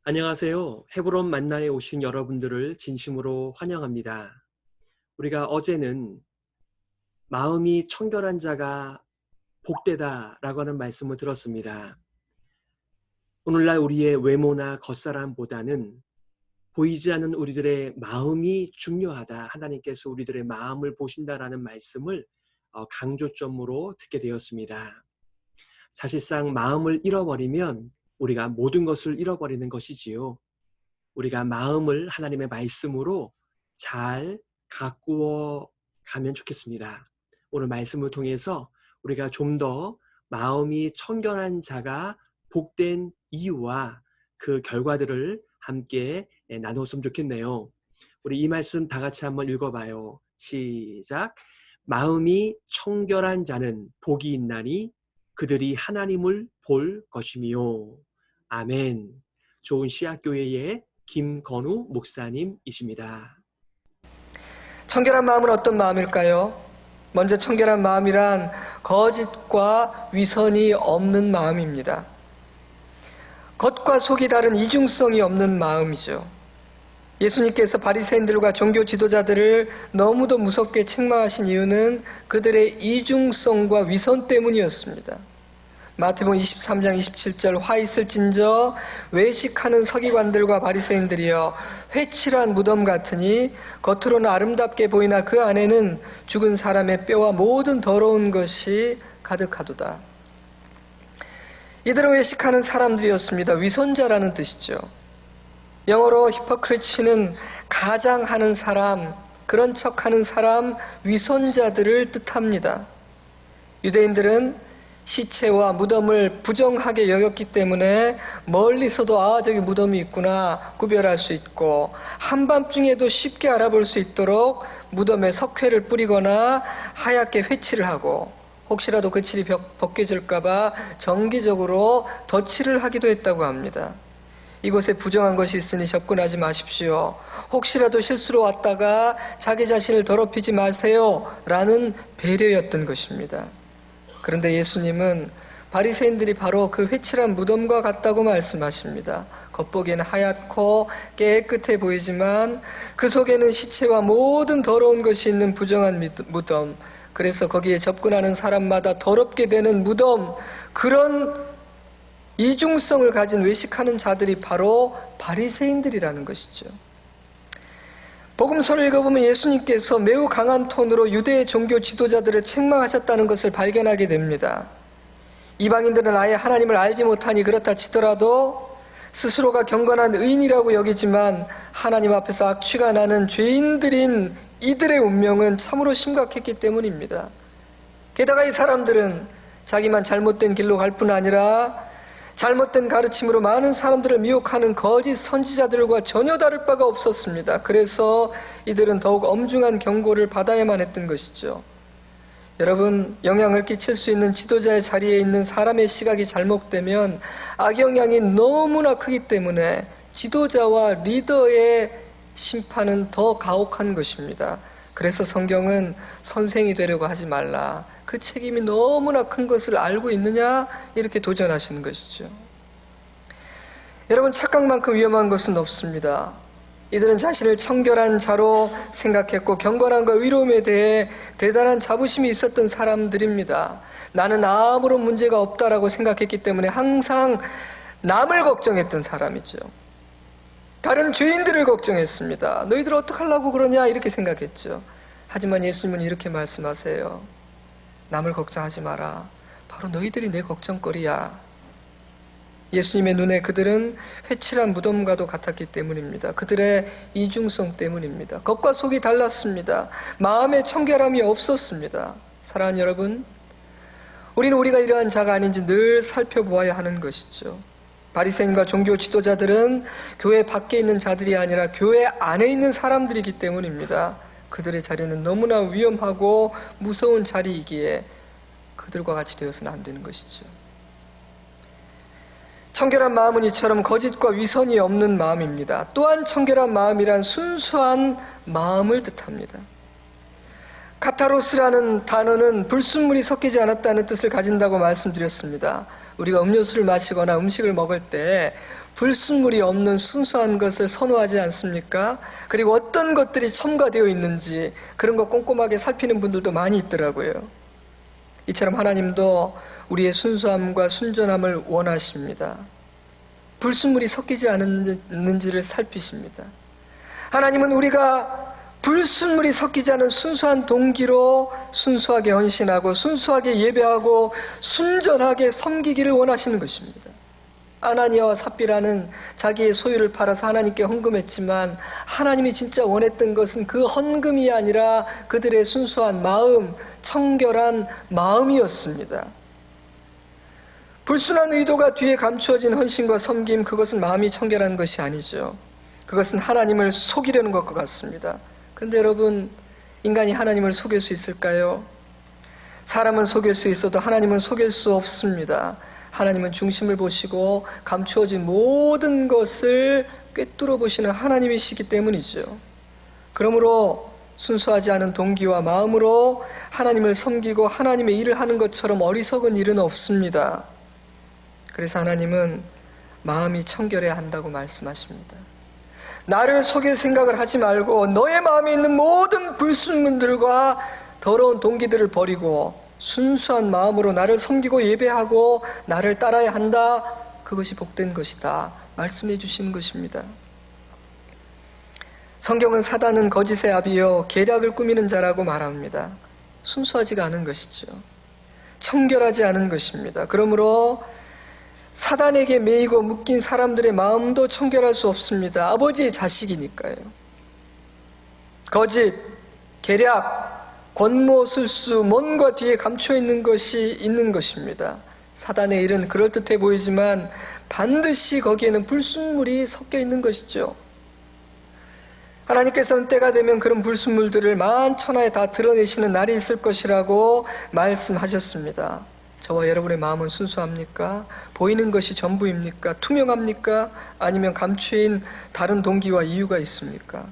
안녕하세요. 헤브론 만나에 오신 여러분들을 진심으로 환영합니다. 우리가 어제는 마음이 청결한 자가 복되다라고 하는 말씀을 들었습니다. 오늘날 우리의 외모나 겉사람보다는 보이지 않는 우리들의 마음이 중요하다. 하나님께서 우리들의 마음을 보신다라는 말씀을 강조점으로 듣게 되었습니다. 사실상 마음을 잃어버리면 우리가 모든 것을 잃어버리는 것이지요. 우리가 마음을 하나님의 말씀으로 잘 가꾸어 가면 좋겠습니다. 오늘 말씀을 통해서 우리가 좀 더 마음이 청결한 자가 복된 이유와 그 결과들을 함께 나눴으면 좋겠네요. 우리 이 말씀 다 같이 한번 읽어봐요. 시작. 마음이 청결한 자는 복이 있나니 그들이 하나님을 볼 것이미요. 아멘. 좋은 씨앗교회의 김건우 목사님이십니다. 청결한 마음은 어떤 마음일까요? 먼저 청결한 마음이란 거짓과 위선이 없는 마음입니다. 겉과 속이 다른 이중성이 없는 마음이죠. 예수님께서 바리새인들과 종교 지도자들을 너무도 무섭게 책망하신 이유는 그들의 이중성과 위선 때문이었습니다. 마태복음 23장 27절 화 있을진저 외식하는 서기관들과 바리새인들이여 회칠한 무덤 같으니 겉으로는 아름답게 보이나 그 안에는 죽은 사람의 뼈와 모든 더러운 것이 가득하도다. 이들은 외식하는 사람들이었습니다. 위선자라는 뜻이죠. 영어로 히포크리치는 가장하는 사람, 그런 척하는 사람, 위선자들을 뜻합니다. 유대인들은 시체와 무덤을 부정하게 여겼기 때문에 멀리서도 저기 무덤이 있구나 구별할 수 있고 한밤중에도 쉽게 알아볼 수 있도록 무덤에 석회를 뿌리거나 하얗게 회칠을 하고 혹시라도 그 칠이 벗겨질까 봐 정기적으로 덧칠을 하기도 했다고 합니다. 이곳에 부정한 것이 있으니 접근하지 마십시오. 혹시라도 실수로 왔다가 자기 자신을 더럽히지 마세요 라는 배려였던 것입니다. 그런데 예수님은 바리새인들이 바로 그 회칠한 무덤과 같다고 말씀하십니다. 겉보기에는 하얗고 깨끗해 보이지만 그 속에는 시체와 모든 더러운 것이 있는 부정한 무덤, 그래서 거기에 접근하는 사람마다 더럽게 되는 무덤, 그런 이중성을 가진 외식하는 자들이 바로 바리새인들이라는 것이죠. 복음서를 읽어보면 예수님께서 매우 강한 톤으로 유대의 종교 지도자들을 책망하셨다는 것을 발견하게 됩니다. 이방인들은 아예 하나님을 알지 못하니 그렇다 치더라도 스스로가 경건한 의인이라고 여기지만 하나님 앞에서 악취가 나는 죄인들인 이들의 운명은 참으로 심각했기 때문입니다. 게다가 이 사람들은 자기만 잘못된 길로 갈 뿐 아니라 잘못된 가르침으로 많은 사람들을 미혹하는 거짓 선지자들과 전혀 다를 바가 없었습니다. 그래서 이들은 더욱 엄중한 경고를 받아야만 했던 것이죠. 여러분, 영향을 끼칠 수 있는 지도자의 자리에 있는 사람의 시각이 잘못되면 악영향이 너무나 크기 때문에 지도자와 리더의 심판은 더 가혹한 것입니다. 그래서 성경은 선생이 되려고 하지 말라. 그 책임이 너무나 큰 것을 알고 있느냐? 이렇게 도전하시는 것이죠. 여러분, 착각만큼 위험한 것은 없습니다. 이들은 자신을 청결한 자로 생각했고 경건함과 의로움에 대해 대단한 자부심이 있었던 사람들입니다. 나는 아무런 문제가 없다라고 생각했기 때문에 항상 남을 걱정했던 사람이죠. 다른 죄인들을 걱정했습니다. 너희들 어떡하려고 그러냐 이렇게 생각했죠. 하지만 예수님은 이렇게 말씀하세요. 남을 걱정하지 마라. 바로 너희들이 내 걱정거리야. 예수님의 눈에 그들은 회칠한 무덤과도 같았기 때문입니다. 그들의 이중성 때문입니다. 겉과 속이 달랐습니다. 마음의 청결함이 없었습니다. 사랑하는 여러분, 우리는 우리가 이러한 자가 아닌지 늘 살펴보아야 하는 것이죠. 바리새인과 종교 지도자들은 교회 밖에 있는 자들이 아니라 교회 안에 있는 사람들이기 때문입니다. 그들의 자리는 너무나 위험하고 무서운 자리이기에 그들과 같이 되어서는 안 되는 것이죠. 청결한 마음은 이처럼 거짓과 위선이 없는 마음입니다. 또한 청결한 마음이란 순수한 마음을 뜻합니다. 카타로스라는 단어는 불순물이 섞이지 않았다는 뜻을 가진다고 말씀드렸습니다. 우리가 음료수를 마시거나 음식을 먹을 때 불순물이 없는 순수한 것을 선호하지 않습니까? 그리고 어떤 것들이 첨가되어 있는지 그런 거 꼼꼼하게 살피는 분들도 많이 있더라고요. 이처럼 하나님도 우리의 순수함과 순전함을 원하십니다. 불순물이 섞이지 않는지를 살피십니다. 하나님은 우리가 불순물이 섞이지 않은 순수한 동기로 순수하게 헌신하고 순수하게 예배하고 순전하게 섬기기를 원하시는 것입니다. 아나니아와 삽비라는 자기의 소유를 팔아서 하나님께 헌금했지만 하나님이 진짜 원했던 것은 그 헌금이 아니라 그들의 순수한 마음, 청결한 마음이었습니다. 불순한 의도가 뒤에 감추어진 헌신과 섬김, 그것은 마음이 청결한 것이 아니죠. 그것은 하나님을 속이려는 것과 같습니다. 그런데 여러분, 인간이 하나님을 속일 수 있을까요? 사람은 속일 수 있어도 하나님은 속일 수 없습니다. 하나님은 중심을 보시고 감추어진 모든 것을 꿰뚫어 보시는 하나님이시기 때문이죠. 그러므로 순수하지 않은 동기와 마음으로 하나님을 섬기고 하나님의 일을 하는 것처럼 어리석은 일은 없습니다. 그래서 하나님은 마음이 청결해야 한다고 말씀하십니다. 나를 속일 생각을 하지 말고 너의 마음에 있는 모든 불순물들과 더러운 동기들을 버리고 순수한 마음으로 나를 섬기고 예배하고 나를 따라야 한다. 그것이 복된 것이다. 말씀해 주시는 것입니다. 성경은 사단은 거짓의 아비요 계략을 꾸미는 자라고 말합니다. 순수하지가 않은 것이죠. 청결하지 않은 것입니다. 그러므로 사단에게 매이고 묶인 사람들의 마음도 청결할 수 없습니다. 아버지의 자식이니까요. 거짓, 계략, 권모술수, 뭔가 뒤에 감춰 있는 것이 있는 것입니다. 사단의 일은 그럴듯해 보이지만 반드시 거기에는 불순물이 섞여 있는 것이죠. 하나님께서는 때가 되면 그런 불순물들을 만천하에 다 드러내시는 날이 있을 것이라고 말씀하셨습니다. 저와 여러분의 마음은 순수합니까? 보이는 것이 전부입니까? 투명합니까? 아니면 감추인 다른 동기와 이유가 있습니까?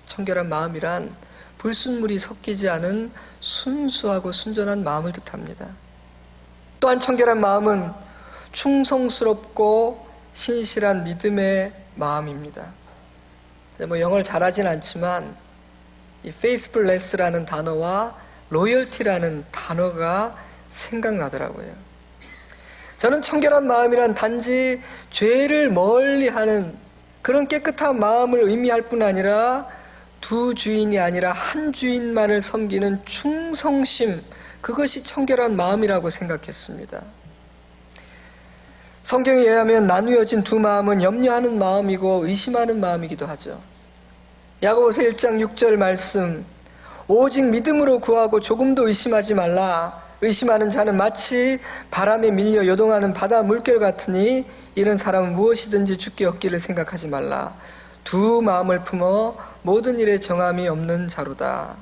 청결한 마음이란 불순물이 섞이지 않은 순수하고 순전한 마음을 뜻합니다. 또한 청결한 마음은 충성스럽고 신실한 믿음의 마음입니다. 영어를 잘하진 않지만 이 faithfulness라는 단어와 loyalty라는 단어가 생각나더라고요. 저는 청결한 마음이란 단지 죄를 멀리하는 그런 깨끗한 마음을 의미할 뿐 아니라 두 주인이 아니라 한 주인만을 섬기는 충성심, 그것이 청결한 마음이라고 생각했습니다. 성경에 의하면 나누어진 두 마음은 염려하는 마음이고 의심하는 마음이기도 하죠. 야고보서 1장 6절 말씀, 오직 믿음으로 구하고 조금도 의심하지 말라. 의심하는 자는 마치 바람에 밀려 요동하는 바다 물결 같으니 이런 사람은 무엇이든지 죽게 얻기를 생각하지 말라. 두 마음을 품어 모든 일에 정함이 없는 자로다.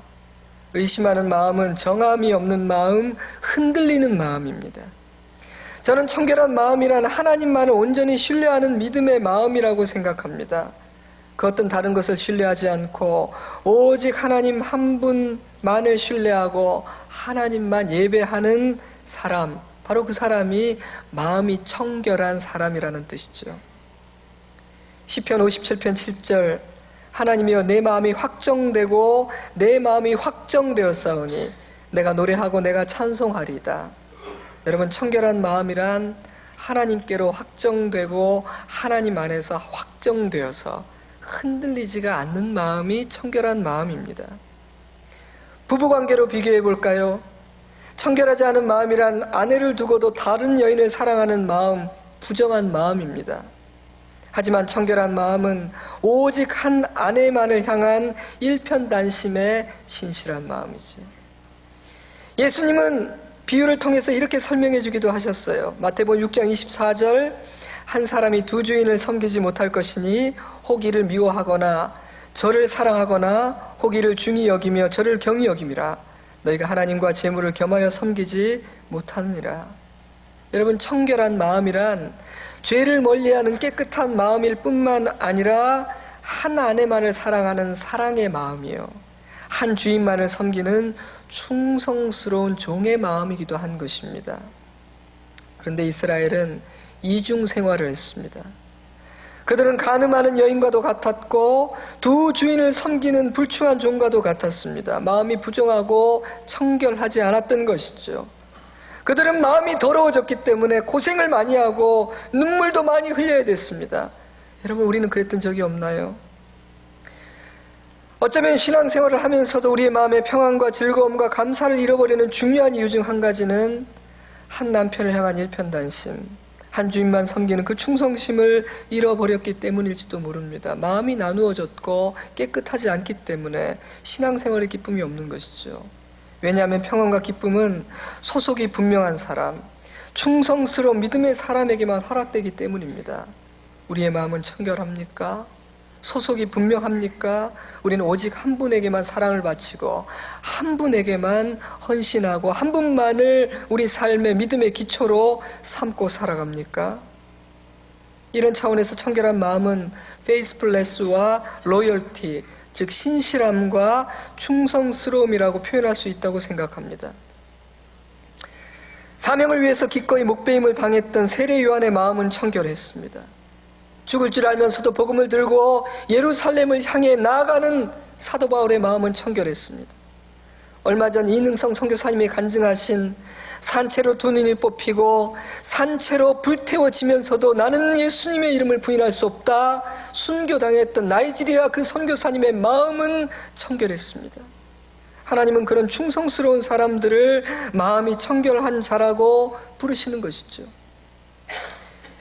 의심하는 마음은 정함이 없는 마음, 흔들리는 마음입니다. 저는 청결한 마음이란 하나님만을 온전히 신뢰하는 믿음의 마음이라고 생각합니다. 그 어떤 다른 것을 신뢰하지 않고 오직 하나님 한 분만을 신뢰하고 하나님만 예배하는 사람, 바로 그 사람이 마음이 청결한 사람이라는 뜻이죠. 시편 57편 7절, 하나님이여 내 마음이 확정되고 내 마음이 확정되었사오니 내가 노래하고 내가 찬송하리이다. 여러분, 청결한 마음이란 하나님께로 확정되고 하나님 안에서 확정되어서 흔들리지가 않는 마음이 청결한 마음입니다. 부부관계로 비교해 볼까요? 청결하지 않은 마음이란 아내를 두고도 다른 여인을 사랑하는 마음, 부정한 마음입니다. 하지만 청결한 마음은 오직 한 아내만을 향한 일편단심의 신실한 마음이지. 예수님은 비유를 통해서 이렇게 설명해 주기도 하셨어요. 마태복음 6장 24절, 한 사람이 두 주인을 섬기지 못할 것이니 혹 이를 미워하거나 저를 사랑하거나 혹 이를 중히 여기며 저를 경히 여김이라. 너희가 하나님과 재물을 겸하여 섬기지 못하느니라. 여러분, 청결한 마음이란 죄를 멀리하는 깨끗한 마음일 뿐만 아니라 한 아내만을 사랑하는 사랑의 마음이요, 한 주인만을 섬기는 충성스러운 종의 마음이기도 한 것입니다. 그런데 이스라엘은 이중 생활을 했습니다. 그들은 가늠하는 여인과도 같았고 두 주인을 섬기는 불충한 종과도 같았습니다. 마음이 부정하고 청결하지 않았던 것이죠. 그들은 마음이 더러워졌기 때문에 고생을 많이 하고 눈물도 많이 흘려야 됐습니다. 여러분, 우리는 그랬던 적이 없나요? 어쩌면 신앙생활을 하면서도 우리의 마음의 평안과 즐거움과 감사를 잃어버리는 중요한 이유 중 한 가지는 한 남편을 향한 일편단심, 한 주인만 섬기는 그 충성심을 잃어버렸기 때문일지도 모릅니다. 마음이 나누어졌고 깨끗하지 않기 때문에 신앙생활의 기쁨이 없는 것이죠. 왜냐하면 평안과 기쁨은 소속이 분명한 사람, 충성스러운 믿음의 사람에게만 허락되기 때문입니다. 우리의 마음은 청결합니까? 소속이 분명합니까? 우리는 오직 한 분에게만 사랑을 바치고 한 분에게만 헌신하고 한 분만을 우리 삶의 믿음의 기초로 삼고 살아갑니까? 이런 차원에서 청결한 마음은 faithfulness와 loyalty, 즉 신실함과 충성스러움이라고 표현할 수 있다고 생각합니다. 사명을 위해서 기꺼이 목배임을 당했던 세례 요한의 마음은 청결했습니다. 죽을 줄 알면서도 복음을 들고 예루살렘을 향해 나아가는 사도 바울의 마음은 청결했습니다. 얼마 전 이능성 선교사님이 간증하신 산채로 두 눈이 뽑히고 산채로 불태워지면서도 나는 예수님의 이름을 부인할 수 없다 순교당했던 나이지리아 그 선교사님의 마음은 청결했습니다. 하나님은 그런 충성스러운 사람들을 마음이 청결한 자라고 부르시는 것이죠.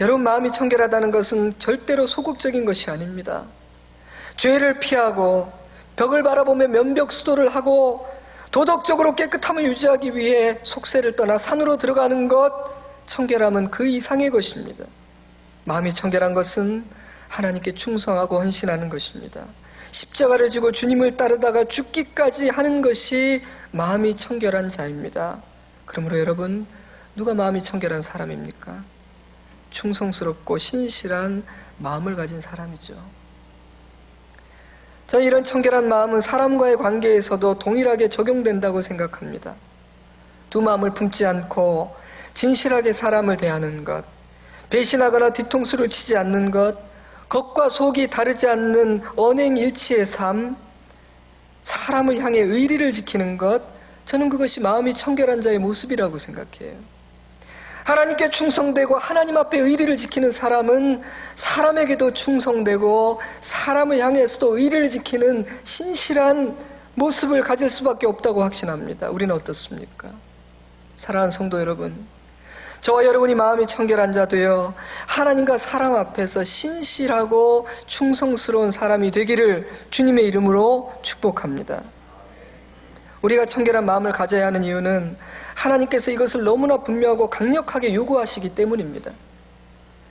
여러분, 마음이 청결하다는 것은 절대로 소극적인 것이 아닙니다. 죄를 피하고 벽을 바라보며 면벽수도를 하고 도덕적으로 깨끗함을 유지하기 위해 속세를 떠나 산으로 들어가는 것, 청결함은 그 이상의 것입니다. 마음이 청결한 것은 하나님께 충성하고 헌신하는 것입니다. 십자가를 지고 주님을 따르다가 죽기까지 하는 것이 마음이 청결한 자입니다. 그러므로 여러분, 누가 마음이 청결한 사람입니까? 충성스럽고 신실한 마음을 가진 사람이죠. 저는 이런 청결한 마음은 사람과의 관계에서도 동일하게 적용된다고 생각합니다. 두 마음을 품지 않고 진실하게 사람을 대하는 것, 배신하거나 뒤통수를 치지 않는 것, 겉과 속이 다르지 않는 언행일치의 삶, 사람을 향해 의리를 지키는 것, 저는 그것이 마음이 청결한 자의 모습이라고 생각해요. 하나님께 충성되고 하나님 앞에 의리를 지키는 사람은 사람에게도 충성되고 사람을 향해서도 의리를 지키는 신실한 모습을 가질 수밖에 없다고 확신합니다. 우리는 어떻습니까? 사랑하는 성도 여러분, 저와 여러분이 마음이 청결한 자 되어 하나님과 사람 앞에서 신실하고 충성스러운 사람이 되기를 주님의 이름으로 축복합니다. 우리가 청결한 마음을 가져야 하는 이유는 하나님께서 이것을 너무나 분명하고 강력하게 요구하시기 때문입니다.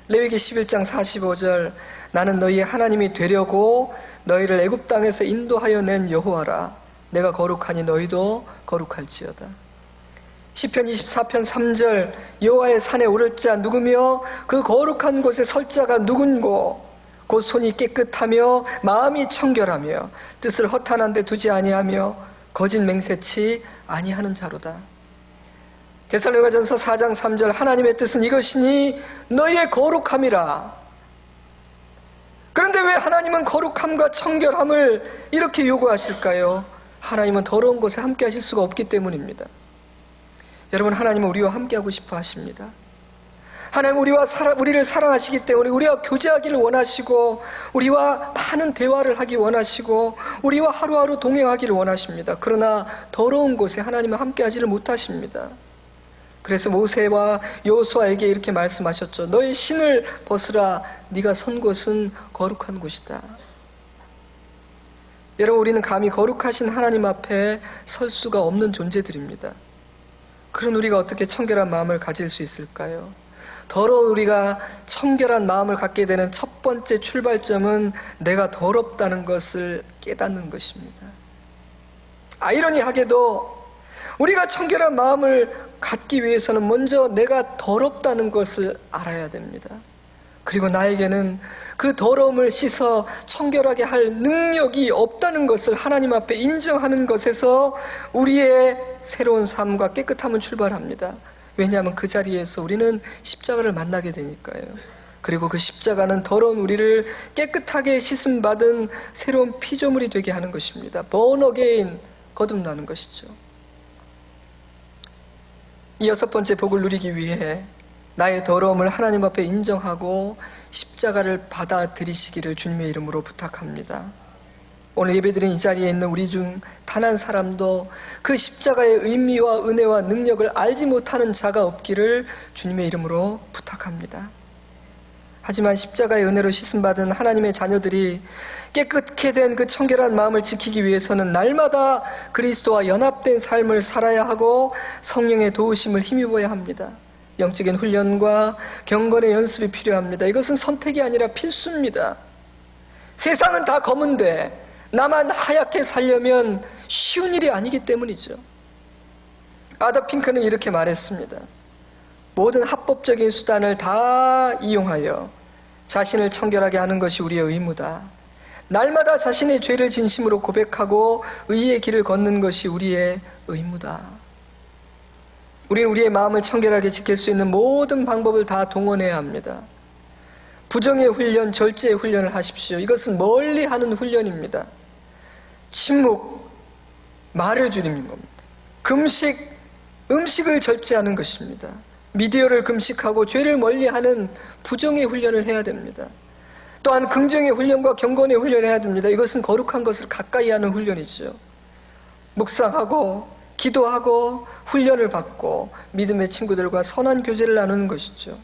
레위기 11장 45절, 나는 너희의 하나님이 되려고 너희를 애굽 땅에서 인도하여 낸 여호와라. 내가 거룩하니 너희도 거룩할지어다. 시편 24편 3절, 여호와의 산에 오를 자 누구며 그 거룩한 곳에 설 자가 누군고 곧 손이 깨끗하며 마음이 청결하며 뜻을 허탄한 데 두지 아니하며 거짓 맹세치 아니하는 자로다. 데살로니가전서 4장 3절, 하나님의 뜻은 이것이니 너희의 거룩함이라. 그런데 왜 하나님은 거룩함과 청결함을 이렇게 요구하실까요? 하나님은 더러운 곳에 함께 하실 수가 없기 때문입니다. 여러분, 하나님은 우리와 함께 하고 싶어 하십니다. 하나님은 우리를 사랑하시기 때문에 우리와 교제하기를 원하시고 우리와 많은 대화를 하기 원하시고 우리와 하루하루 동행하기를 원하십니다. 그러나 더러운 곳에 하나님은 함께 하지를 못하십니다. 그래서 모세와 여호수아에게 이렇게 말씀하셨죠. 너희 신을 벗으라. 네가 선 곳은 거룩한 곳이다. 여러분, 우리는 감히 거룩하신 하나님 앞에 설 수가 없는 존재들입니다. 그런 우리가 어떻게 청결한 마음을 가질 수 있을까요? 더러운 우리가 청결한 마음을 갖게 되는 첫 번째 출발점은 내가 더럽다는 것을 깨닫는 것입니다. 아이러니하게도 우리가 청결한 마음을 갖기 위해서는 먼저 내가 더럽다는 것을 알아야 됩니다. 그리고 나에게는 그 더러움을 씻어 청결하게 할 능력이 없다는 것을 하나님 앞에 인정하는 것에서 우리의 새로운 삶과 깨끗함은 출발합니다. 왜냐하면 그 자리에서 우리는 십자가를 만나게 되니까요. 그리고 그 십자가는 더러운 우리를 깨끗하게 씻음받은 새로운 피조물이 되게 하는 것입니다. born again, 거듭나는 것이죠. 이 여섯 번째 복을 누리기 위해 나의 더러움을 하나님 앞에 인정하고 십자가를 받아들이시기를 주님의 이름으로 부탁합니다. 오늘 예배드린 이 자리에 있는 우리 중 단 한 사람도 그 십자가의 의미와 은혜와 능력을 알지 못하는 자가 없기를 주님의 이름으로 부탁합니다. 하지만 십자가의 은혜로 씻음받은 하나님의 자녀들이 깨끗게 된 그 청결한 마음을 지키기 위해서는 날마다 그리스도와 연합된 삶을 살아야 하고 성령의 도우심을 힘입어야 합니다. 영적인 훈련과 경건의 연습이 필요합니다. 이것은 선택이 아니라 필수입니다. 세상은 다 검은데 나만 하얗게 살려면 쉬운 일이 아니기 때문이죠. 아다 핑크는 이렇게 말했습니다. 모든 합법적인 수단을 다 이용하여 자신을 청결하게 하는 것이 우리의 의무다. 날마다 자신의 죄를 진심으로 고백하고 의의 길을 걷는 것이 우리의 의무다. 우리는 우리의 마음을 청결하게 지킬 수 있는 모든 방법을 다 동원해야 합니다. 부정의 훈련, 절제의 훈련을 하십시오. 이것은 멀리 하는 훈련입니다. 침묵, 말을 줄이는 겁니다. 금식, 음식을 절제하는 것입니다. 미디어를 금식하고 죄를 멀리하는 부정의 훈련을 해야 됩니다. 또한 긍정의 훈련과 경건의 훈련을 해야 됩니다. 이것은 거룩한 것을 가까이 하는 훈련이죠. 묵상하고 기도하고 훈련을 받고 믿음의 친구들과 선한 교제를 나누는 것이죠.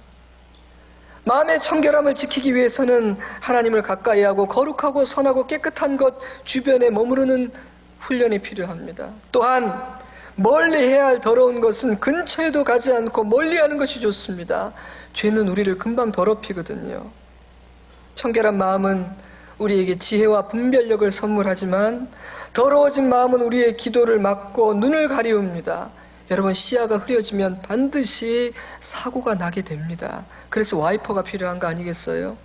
마음의 청결함을 지키기 위해서는 하나님을 가까이 하고 거룩하고 선하고 깨끗한 것 주변에 머무르는 훈련이 필요합니다. 또한 멀리 해야 할 더러운 것은 근처에도 가지 않고 멀리하는 것이 좋습니다. 죄는 우리를 금방 더럽히거든요. 청결한 마음은 우리에게 지혜와 분별력을 선물하지만 더러워진 마음은 우리의 기도를 막고 눈을 가리웁니다. 여러분, 시야가 흐려지면 반드시 사고가 나게 됩니다. 그래서 와이퍼가 필요한 거 아니겠어요?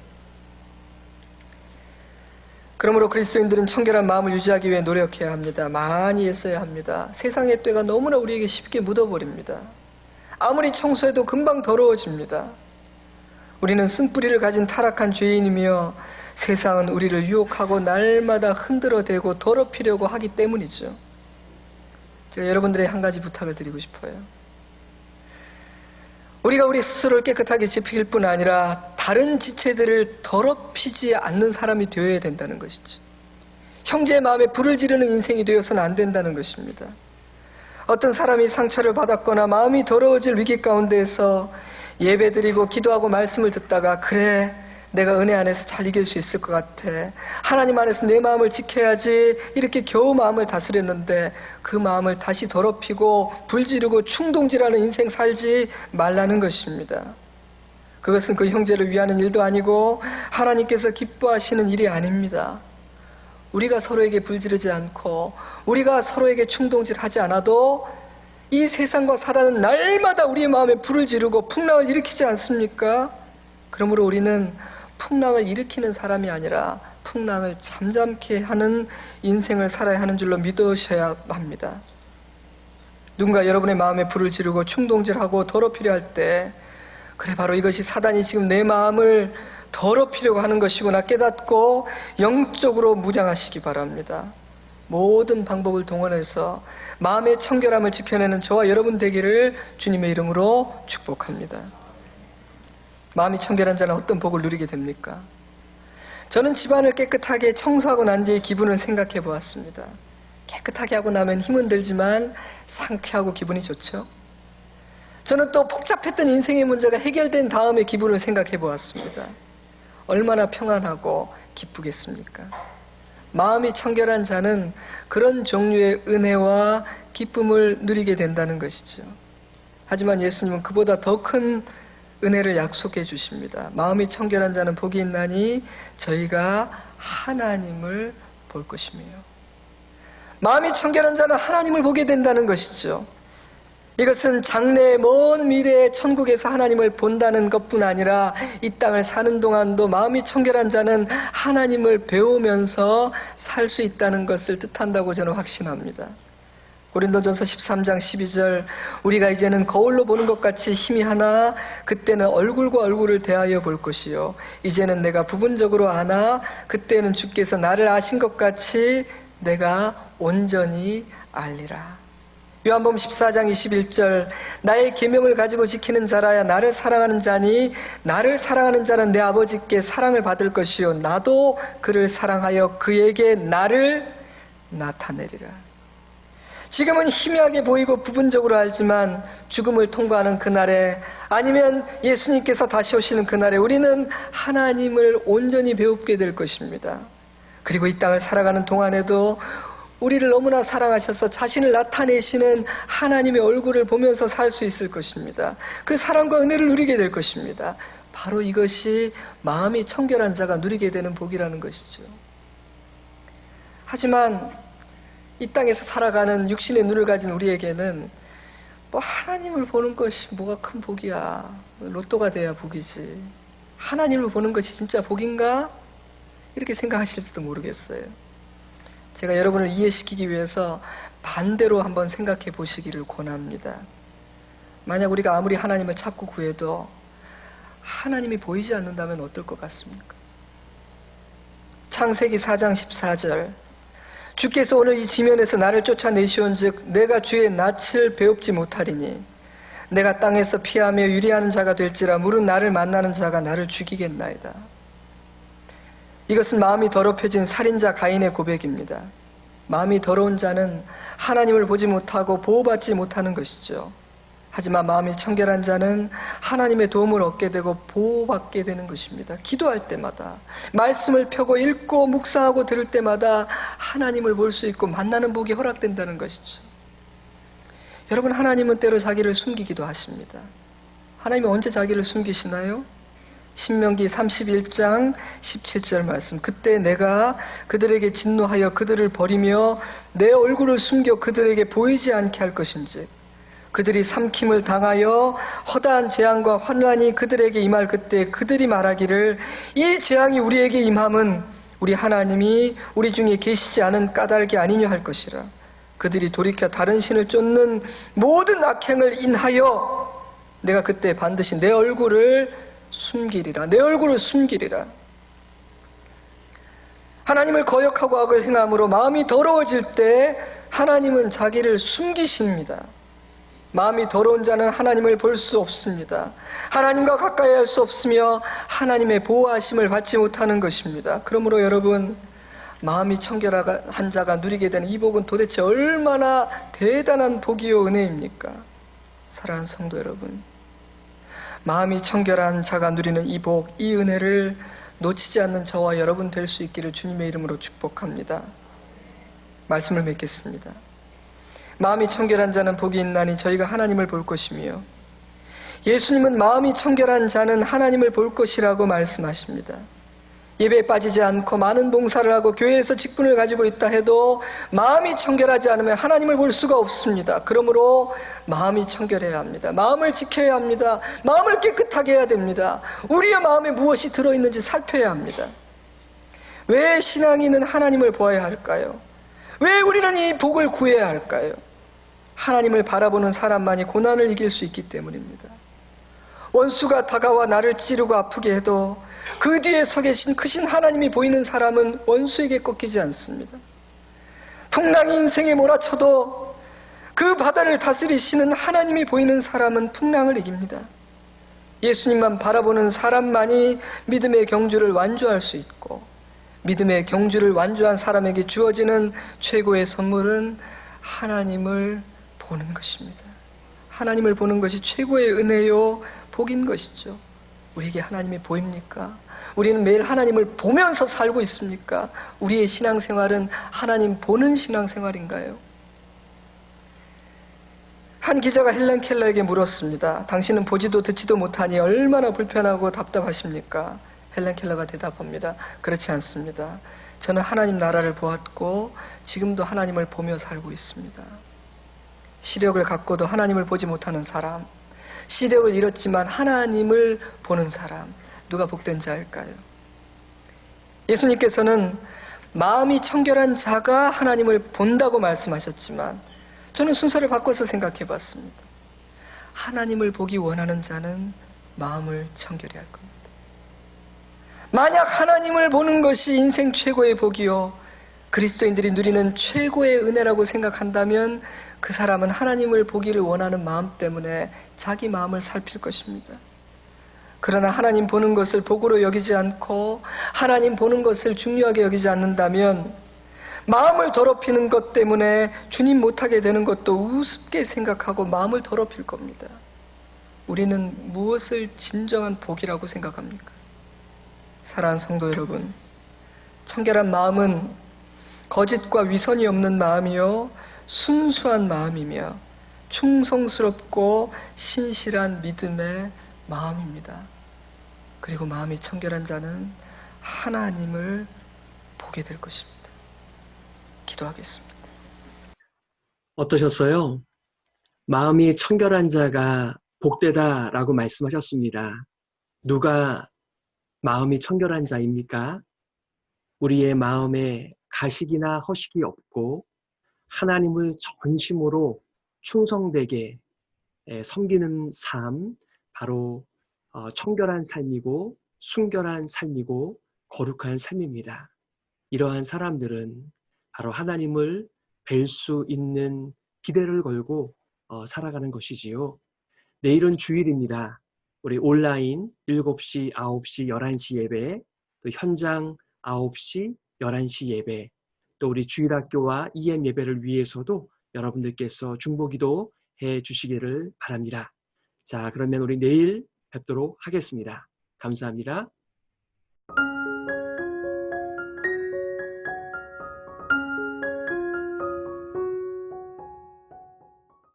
그러므로 그리스도인들은 청결한 마음을 유지하기 위해 노력해야 합니다. 많이 애써야 합니다. 세상의 때가 너무나 우리에게 쉽게 묻어버립니다. 아무리 청소해도 금방 더러워집니다. 우리는 쓴뿌리를 가진 타락한 죄인이며 세상은 우리를 유혹하고 날마다 흔들어대고 더럽히려고 하기 때문이죠. 제가 여러분들의 한 가지 부탁을 드리고 싶어요. 우리가 우리 스스로를 깨끗하게 지킬 뿐 아니라 다른 지체들을 더럽히지 않는 사람이 되어야 된다는 것이죠. 형제의 마음에 불을 지르는 인생이 되어서는 안 된다는 것입니다. 어떤 사람이 상처를 받았거나 마음이 더러워질 위기 가운데에서 예배드리고 기도하고 말씀을 듣다가 그래, 내가 은혜 안에서 잘 이길 수 있을 것 같아, 하나님 안에서 내 마음을 지켜야지, 이렇게 겨우 마음을 다스렸는데 그 마음을 다시 더럽히고 불지르고 충동질하는 인생 살지 말라는 것입니다. 그것은 그 형제를 위하는 일도 아니고 하나님께서 기뻐하시는 일이 아닙니다. 우리가 서로에게 불지르지 않고 우리가 서로에게 충동질하지 않아도 이 세상과 사단은 날마다 우리의 마음에 불을 지르고 풍랑을 일으키지 않습니까? 그러므로 우리는 풍랑을 일으키는 사람이 아니라 풍랑을 잠잠케 하는 인생을 살아야 하는 줄로 믿으셔야 합니다. 누군가 여러분의 마음에 불을 지르고 충동질하고 더럽히려 할 때, 그래, 바로 이것이 사단이 지금 내 마음을 더럽히려고 하는 것이구나 깨닫고 영적으로 무장하시기 바랍니다. 모든 방법을 동원해서 마음의 청결함을 지켜내는 저와 여러분 되기를 주님의 이름으로 축복합니다. 마음이 청결한 자는 어떤 복을 누리게 됩니까? 저는 집안을 깨끗하게 청소하고 난 뒤의 기분을 생각해 보았습니다. 깨끗하게 하고 나면 힘은 들지만 상쾌하고 기분이 좋죠. 저는 또 복잡했던 인생의 문제가 해결된 다음의 기분을 생각해 보았습니다. 얼마나 평안하고 기쁘겠습니까? 마음이 청결한 자는 그런 종류의 은혜와 기쁨을 누리게 된다는 것이죠. 하지만 예수님은 그보다 더 큰 은혜를 약속해 주십니다. 마음이 청결한 자는 복이 있나니 저희가 하나님을 볼 것이며. 마음이 청결한 자는 하나님을 보게 된다는 것이죠. 이것은 장래의 먼 미래의 천국에서 하나님을 본다는 것뿐 아니라 이 땅을 사는 동안도 마음이 청결한 자는 하나님을 배우면서 살 수 있다는 것을 뜻한다고 저는 확신합니다. 고린도전서 13장 12절, 우리가 이제는 거울로 보는 것 같이 희미하나 그때는 얼굴과 얼굴을 대하여 볼 것이요 이제는 내가 부분적으로 아나 그때는 주께서 나를 아신 것 같이 내가 온전히 알리라. 요한복음 14장 21절, 나의 계명을 가지고 지키는 자라야 나를 사랑하는 자니 나를 사랑하는 자는 내 아버지께 사랑을 받을 것이요 나도 그를 사랑하여 그에게 나를 나타내리라. 지금은 희미하게 보이고 부분적으로 알지만 죽음을 통과하는 그날에, 아니면 예수님께서 다시 오시는 그날에 우리는 하나님을 온전히 배우게 될 것입니다. 그리고 이 땅을 살아가는 동안에도 우리를 너무나 사랑하셔서 자신을 나타내시는 하나님의 얼굴을 보면서 살 수 있을 것입니다. 그 사랑과 은혜를 누리게 될 것입니다. 바로 이것이 마음이 청결한 자가 누리게 되는 복이라는 것이죠. 하지만 이 땅에서 살아가는 육신의 눈을 가진 우리에게는 뭐 하나님을 보는 것이 뭐가 큰 복이야, 로또가 돼야 복이지, 하나님을 보는 것이 진짜 복인가? 이렇게 생각하실지도 모르겠어요. 제가 여러분을 이해시키기 위해서 반대로 한번 생각해 보시기를 권합니다. 만약 우리가 아무리 하나님을 찾고 구해도 하나님이 보이지 않는다면 어떨 것 같습니까? 창세기 4장 14절, 주께서 오늘 이 지면에서 나를 쫓아내시온즉 내가 주의 낯을 배웁지 못하리니 내가 땅에서 피하며 유리하는 자가 될지라 물은 나를 만나는 자가 나를 죽이겠나이다. 이것은 마음이 더럽혀진 살인자 가인의 고백입니다. 마음이 더러운 자는 하나님을 보지 못하고 보호받지 못하는 것이죠. 하지만 마음이 청결한 자는 하나님의 도움을 얻게 되고 보호받게 되는 것입니다. 기도할 때마다, 말씀을 펴고 읽고 묵상하고 들을 때마다 하나님을 볼 수 있고 만나는 복이 허락된다는 것이죠. 여러분, 하나님은 때로 자기를 숨기기도 하십니다. 하나님이 언제 자기를 숨기시나요? 신명기 31장 17절 말씀, 그때 내가 그들에게 진노하여 그들을 버리며 내 얼굴을 숨겨 그들에게 보이지 않게 할 것인지 그들이 삼킴을 당하여 허다한 재앙과 환난이 그들에게 임할 그때 그들이 말하기를 이 재앙이 우리에게 임함은 우리 하나님이 우리 중에 계시지 않은 까닭이 아니냐 할 것이라. 그들이 돌이켜 다른 신을 쫓는 모든 악행을 인하여 내가 그때 반드시 내 얼굴을 숨기리라. 내 얼굴을 숨기리라. 하나님을 거역하고 악을 행함으로 마음이 더러워질 때 하나님은 자기를 숨기십니다. 마음이 더러운 자는 하나님을 볼 수 없습니다. 하나님과 가까이 할 수 없으며 하나님의 보호하심을 받지 못하는 것입니다. 그러므로 여러분, 마음이 청결한 자가 누리게 되는 이 복은 도대체 얼마나 대단한 복이요 은혜입니까? 사랑하는 성도 여러분, 마음이 청결한 자가 누리는 이 복, 이 은혜를 놓치지 않는 저와 여러분 될 수 있기를 주님의 이름으로 축복합니다. 말씀을 맺겠습니다. 마음이 청결한 자는 복이 있나니 저희가 하나님을 볼 것이며, 예수님은 마음이 청결한 자는 하나님을 볼 것이라고 말씀하십니다. 예배에 빠지지 않고 많은 봉사를 하고 교회에서 직분을 가지고 있다 해도 마음이 청결하지 않으면 하나님을 볼 수가 없습니다. 그러므로 마음이 청결해야 합니다. 마음을 지켜야 합니다. 마음을 깨끗하게 해야 됩니다. 우리의 마음에 무엇이 들어있는지 살펴야 합니다. 왜 신앙인은 하나님을 보아야 할까요? 왜 우리는 이 복을 구해야 할까요? 하나님을 바라보는 사람만이 고난을 이길 수 있기 때문입니다. 원수가 다가와 나를 찌르고 아프게 해도 그 뒤에 서 계신 크신 하나님이 보이는 사람은 원수에게 꺾이지 않습니다. 풍랑이 인생에 몰아쳐도 그 바다를 다스리시는 하나님이 보이는 사람은 풍랑을 이깁니다. 예수님만 바라보는 사람만이 믿음의 경주를 완주할 수 있고, 믿음의 경주를 완주한 사람에게 주어지는 최고의 선물은 하나님을 보는 것입니다. 하나님을 보는 것이 최고의 은혜요 복인 것이죠. 우리에게 하나님이 보입니까? 우리는 매일 하나님을 보면서 살고 있습니까? 우리의 신앙생활은 하나님 보는 신앙생활인가요? 한 기자가 헬렌 켈러에게 물었습니다. 당신은 보지도 듣지도 못하니 얼마나 불편하고 답답하십니까? 헬렌 켈러가 대답합니다. 그렇지 않습니다. 저는 하나님 나라를 보았고 지금도 하나님을 보며 살고 있습니다. 시력을 갖고도 하나님을 보지 못하는 사람, 시력을 잃었지만 하나님을 보는 사람, 누가 복된 자일까요? 예수님께서는 마음이 청결한 자가 하나님을 본다고 말씀하셨지만 저는 순서를 바꿔서 생각해 봤습니다. 하나님을 보기 원하는 자는 마음을 청결히 할 겁니다. 만약 하나님을 보는 것이 인생 최고의 복이요, 그리스도인들이 누리는 최고의 은혜라고 생각한다면 그 사람은 하나님을 보기를 원하는 마음 때문에 자기 마음을 살필 것입니다. 그러나 하나님 보는 것을 복으로 여기지 않고 하나님 보는 것을 중요하게 여기지 않는다면 마음을 더럽히는 것 때문에 주님 못하게 되는 것도 우습게 생각하고 마음을 더럽힐 겁니다. 우리는 무엇을 진정한 복이라고 생각합니까? 사랑하는 성도 여러분, 청결한 마음은 거짓과 위선이 없는 마음이요, 순수한 마음이며 충성스럽고 신실한 믿음의 마음입니다. 그리고 마음이 청결한 자는 하나님을 보게 될 것입니다. 기도하겠습니다. 어떠셨어요? 마음이 청결한 자가 복되다라고 말씀하셨습니다. 누가 마음이 청결한 자입니까? 우리의 마음에 가식이나 허식이 없고 하나님을 전심으로 충성되게 섬기는 삶, 바로 청결한 삶이고 순결한 삶이고 거룩한 삶입니다. 이러한 사람들은 바로 하나님을 뵐 수 있는 기대를 걸고 살아가는 것이지요. 내일은 주일입니다. 우리 온라인 7시, 9시, 11시 예배, 또 현장 9시, 11시 예배, 또 우리 주일학교와 EM 예배를 위해서도 여러분들께서 중보기도 해 주시기를 바랍니다. 자, 그러면 우리 내일 뵙도록 하겠습니다. 감사합니다.